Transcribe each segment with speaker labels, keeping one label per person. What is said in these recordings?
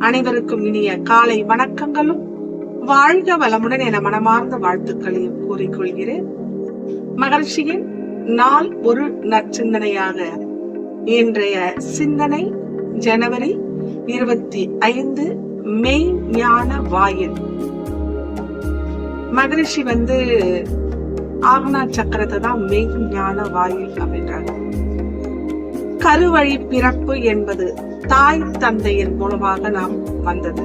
Speaker 1: அனைவருக்கும் இனிய காலை வணக்கங்களும் வாழ்க வளமுடன் என மனமார்ந்த வாழ்த்துக்களையும் கூறிக்கொள்கிறேன். மகிழ்ச்சியின் நாள் ஒரு நற்சிந்தனையாக இன்றைய சிந்தனை ஜனவரி 25 மெய்ஞான வாயில். மகரிஷி ஆக்னா சக்கரத்தை தான் மெய்ஞான வாயில் அப்படின்றாங்க. கருவழி பிறப்பு என்பது தாய் தந்தையின் மூலமாக நாம் வந்தது.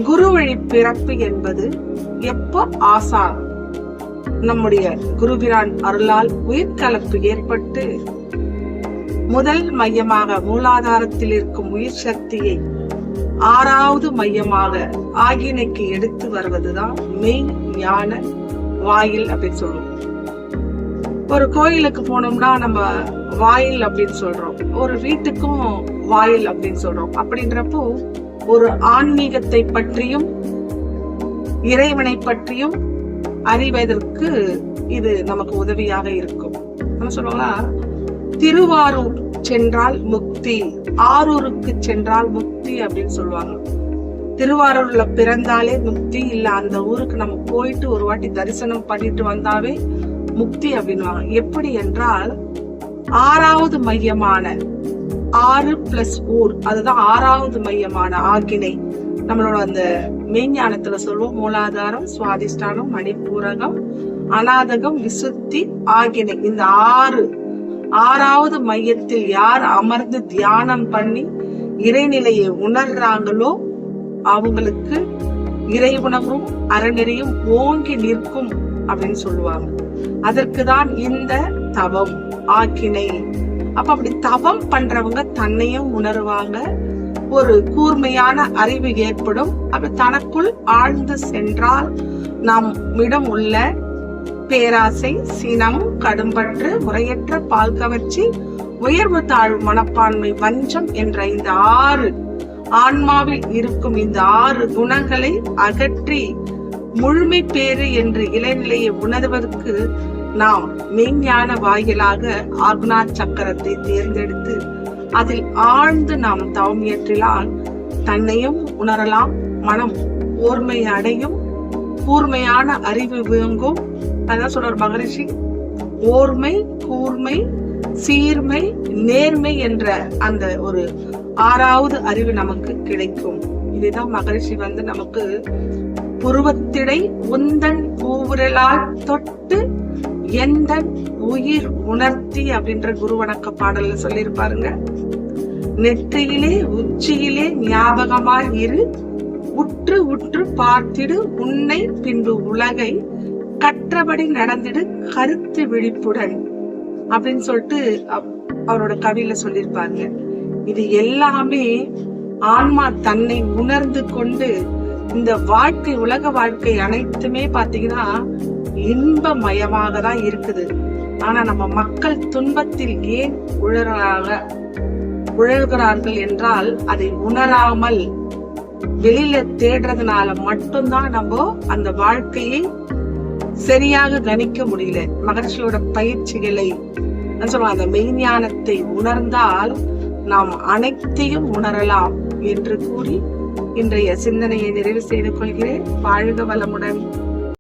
Speaker 1: குரு வழி பிறப்பு என்பது எப்போ ஆசான் நம்முடைய குருபிரான் அருளால் உயிர்கலப்பு ஏற்பட்டு முதல் மையமாக மூலாதாரத்தில் இருக்கும் உயிர் சக்தியை 6வது மையமாக ஆகினைக்கு எடுத்து வருவதுதான் மெய் ஞான வாயில் அப்படின்னு சொல்லுவோம். ஒரு கோயிலுக்கு போனோம்னா நம்ம வாயில் அப்படின்னு சொல்றோம், ஒரு வீட்டுக்கும் வாயில் அப்படின்னு சொல்றோம். அப்படின்றப்போ ஒரு ஆன்மீகத்தை பற்றியும் இறைவனை பற்றியும் அறிவதற்கு இது நமக்கு உதவியாக இருக்கும். நம்ம சொல்லுவாங்களா, திருவாரூர் சென்றால் முக்தி, ஆரூருக்கு சென்றால் முக்தி அப்படின்னு சொல்லுவாங்க. திருவாரூர்ல பிறந்தாலே முக்தி இல்ல, அந்த ஊருக்கு நம்ம போயிட்டு ஒரு வாட்டி தரிசனம் பண்ணிட்டு வந்தாவே முக்தி அப்படின்வாங்க. எப்படி என்றால் 6வது மையமான 6+ ஊர், அதுதான் 6வது மையமான ஆகினை. நம்மளோட அந்த மெய்ஞானத்துல சொல்லுவோம், மூலாதாரம், சுவாதிஷ்டானம், மணிப்பூரகம், அநாதகம், விசுத்தி, ஆகினை. இந்த 6வது மையத்தில் யார் அமர்ந்து தியானம் பண்ணி இறைநிலையை உணர்றாங்களோ அவங்களுக்கு இறை உணர்வும் அறநெறியும் ஓங்கி நிற்கும் அப்படின்னு சொல்லுவாங்க. அதற்குதான் இந்த தவம் ஆக்கினை. அப்படி தவம் பண்றவங்க தன்னையும் உணர்வாங்க, ஒரு கூர்மையான அறிவு ஏற்படும். அப்ப தனக்குள் ஆழ்ந்து சென்றால் நம்மிடம் உள்ள பேராசை, சினம், கடும்பற்று, முறையற்ற பால் கவர்ச்சி, உயர்வு தாழ்வு மனப்பான்மை, வஞ்சம் என்ற இந்த 6 ஆன்மாவில் இருக்கும் இந்த 6 குணங்களை அகற்றி முழுமை பேறு என்று இளைநிலையை உணர்வதற்கு நாம் மெய்ஞான வாயிலாக ஆக்னா சக்கரத்தை தேர்ந்தெடுத்து அதில் ஆழ்ந்து நாம் தவம் இயற்றினால் தன்னையும் உணரலாம், மனம் ஓர்மை அடையும், கூர்மையான அறிவு விளங்கும். அதான் சொல்ற மகரிஷி, ஓர்மை, கூர்மை, சீர்மை, நேர்மை என்ற அந்த ஒரு 6வது அறிவு நமக்கு கிடைக்கும். இதுதான் மகரிஷி நமக்கு புருவத்திடை உந்தன் கூவுரலால் தொட்டு எந்தன் உயிர் உணர்த்தி அப்படின்ற குரு வணக்க பாடல்ல சொல்லியிருப்பாருங்க. நெற்றியிலே உச்சியிலே ஞாபகமாய் இரு, உற்று உற்று பார்த்திடு உன்னை, பின்பு உலகை கற்றபடி நடந்திடு கருத்து விழிப்புடன் அப்படின்னு சொல்லிட்டு அவரோட கவியில சொல்லியிருப்பாங்க. இது எல்லாமே ஆன்மா தன்னை உணர்ந்து கொண்டு இந்த வாழ்க்கை, உலக வாழ்க்கை அனைத்துமே பாத்தீங்கன்னா இன்பமயமாக தான் இருக்குது. ஆனா நம்ம மக்கள் துன்பத்தில் ஏன் உழல்கிறார்கள் என்றால் அதை உணராமல் வெளியில தேடுறதுனால மட்டும்தான் நம்ம அந்த வாழ்க்கையை சரியாக கணிக்க முடியல. மகர்ஷியோட பயிற்சிகளை சொல்லுவாங்க, அந்த மெய்ஞானத்தை உணர்ந்தால் நாம் அனைத்தையும் உணரலாம் என்று கூறி இன்றைய சிந்தனையை நிறைவு செய்து கொள்கிறேன். வாழ்க வளமுடன்.